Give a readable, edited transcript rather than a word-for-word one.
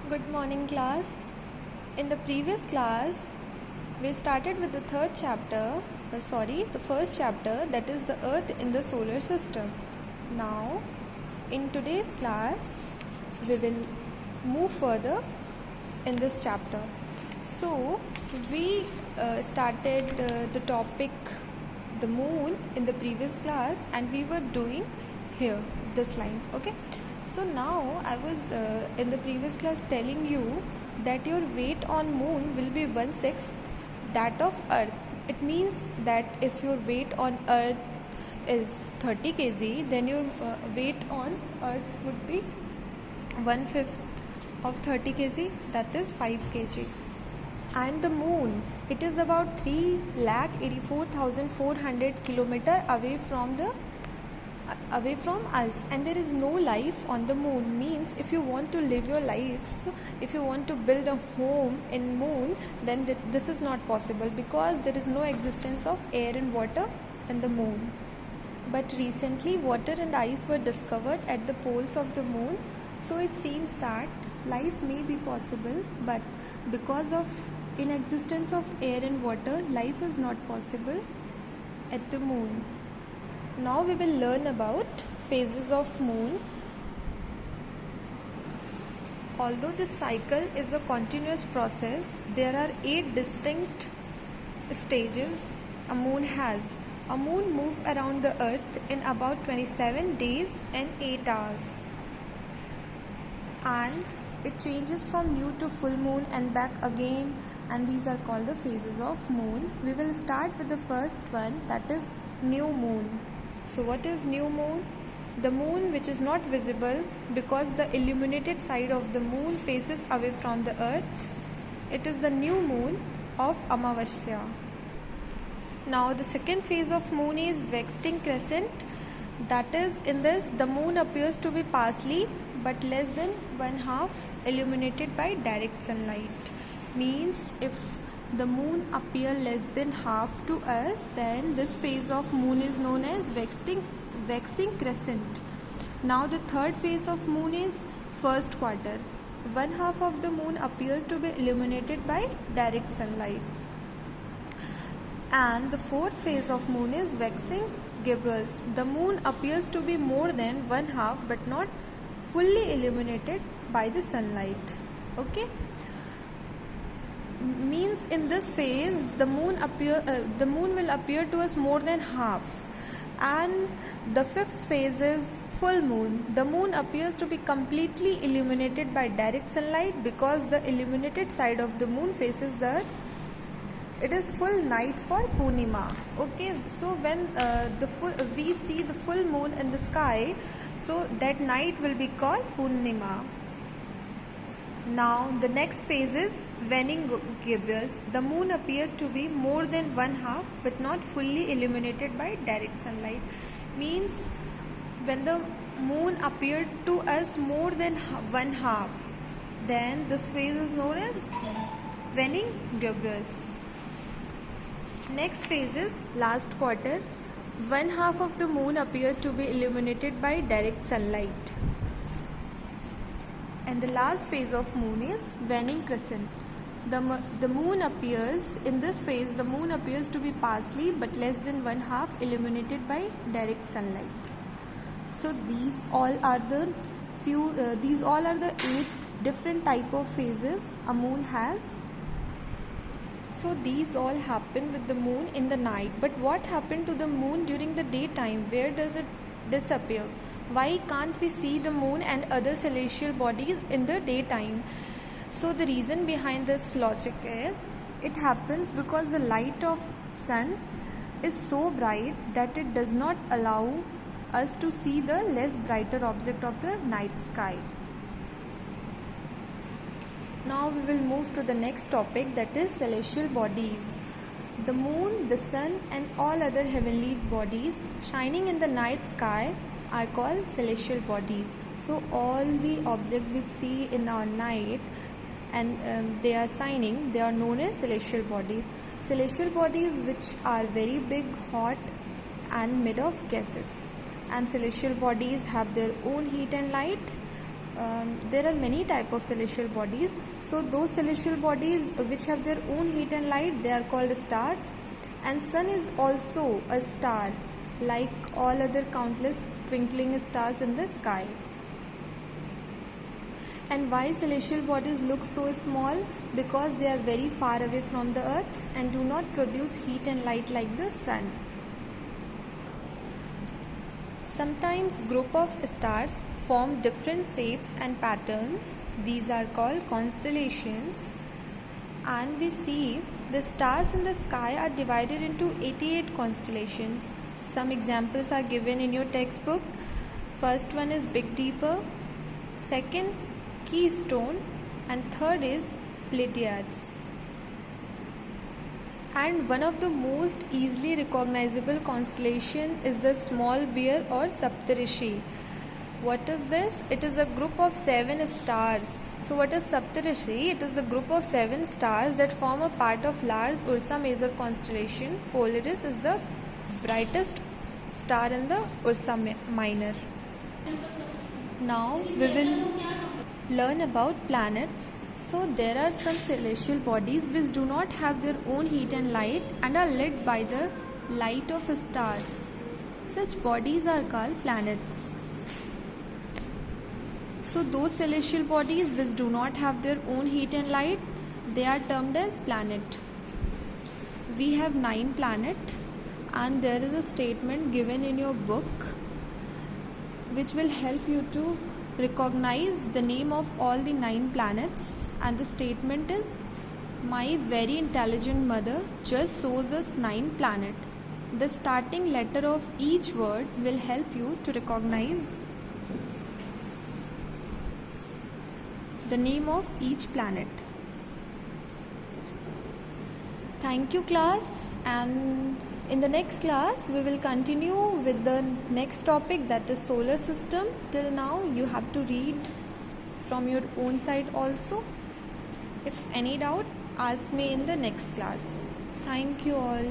Good morning, class. In the previous class, we started with the first chapter, that is the Earth in the solar system. Now, in today's class, we will move further in this chapter. So, we started the topic the moon in the previous class, and we were doing here this line. Okay. So now I was in the previous class telling you that your weight on moon will be 1/6 that of Earth. It means that if your weight on Earth is 30 kg, then your weight on Earth would be 1/5 of 30 kg, that is 5 kg. And the moon, it is about 3,84,400 kilometer away from us, and there is no life on the moon. Means if you want to live your life, if you want to build a home in moon, then this is not possible, because there is no existence of air and water in the moon. But recently water and ice were discovered at the poles of the moon, so it seems that life may be possible, but because of inexistence of air and water, life is not possible at the moon. Now we will learn about phases of moon. Although this cycle is a continuous process, there are 8 distinct stages a moon has. A moon moves around the earth in about 27 days and 8 hours. And it changes from new to full moon and back again, and these are called the phases of moon. We will start with the first one, that is new moon. So what is new moon? The moon which is not visible because the illuminated side of the moon faces away from the earth. It is the new moon of Amavasya. Now the second phase of moon is waxing crescent. That is, in this the moon appears to be partially but less than 1/2 illuminated by direct sunlight. Means if the moon appear less than half to us, then this phase of moon is known as waxing crescent. Now the third phase of moon is first quarter. 1/2 of the moon appears to be illuminated by direct sunlight. And the fourth phase of moon is waxing gibbous. The moon appears to be more than 1/2 but not fully illuminated by the sunlight. Okay. Means in this phase the moon will appear to us more than half. And the fifth phase is full moon. The moon appears to be completely illuminated by direct sunlight because the illuminated side of the moon faces the earth. It is full night for Purnima. Okay, so when we see the full moon in the sky, so that night will be called Purnima. Now the next phase is waning gibbous. The moon appeared to be more than 1/2 but not fully illuminated by direct sunlight. Means when the moon appeared to us more than 1/2, then this phase is known as waning gibbous. Next phase is last quarter. 1/2 of the moon appeared to be illuminated by direct sunlight. And the last phase of moon is waning crescent. The moon appears, in this phase the moon appears to be partially but less than 1/2 illuminated by direct sunlight. So these all are the 8 different type of phases a moon has. So these all happen with the moon in the night. But what happened to the moon during the daytime? Where does it disappear? Why can't we see the moon and other celestial bodies in the daytime? So the reason behind this logic is, it happens because the light of sun is so bright that it does not allow us to see the less brighter object of the night sky. Now we will move to the next topic, that is celestial bodies. The moon, the sun and all other heavenly bodies shining in the night sky are called celestial bodies. So all the objects we see in our night and they are shining, they are known as celestial bodies. Celestial bodies which are very big, hot and made of gases. And celestial bodies have their own heat and light, there are many type of celestial bodies. So those celestial bodies which have their own heat and light, they are called stars. And sun is also a star, like all other countless twinkling stars in the sky. And why celestial bodies look so small? Because they are very far away from the earth and do not produce heat and light like the sun. Sometimes group of stars form different shapes and patterns. These are called constellations. And we see the stars in the sky are divided into 88 constellations. Some examples are given in your textbook. First one is Big Dipper, second Keystone, and third is Pleiades. And one of the most easily recognizable constellation is the Small Bear or Saptarishi. What is this? It is a group of 7 stars. So what is Saptarishi? It is a group of 7 stars that form a part of large Ursa Major constellation. Polaris is the brightest star in the Ursa Minor. Now we will learn about planets. So there are some celestial bodies which do not have their own heat and light and are lit by the light of stars. Such bodies are called planets. So those celestial bodies which do not have their own heat and light, they are termed as planet. We have 9 planets, and there is a statement given in your book which will help you to recognize the name of all the 9 planets. And the statement is, my very intelligent mother just shows us 9 planets. The starting letter of each word will help you to recognize the name of each planet. Thank you, class, and in the next class we will continue with the next topic, that is solar system. Till now you have to read from your own side also. If any doubt, ask me in the next class. Thank you all.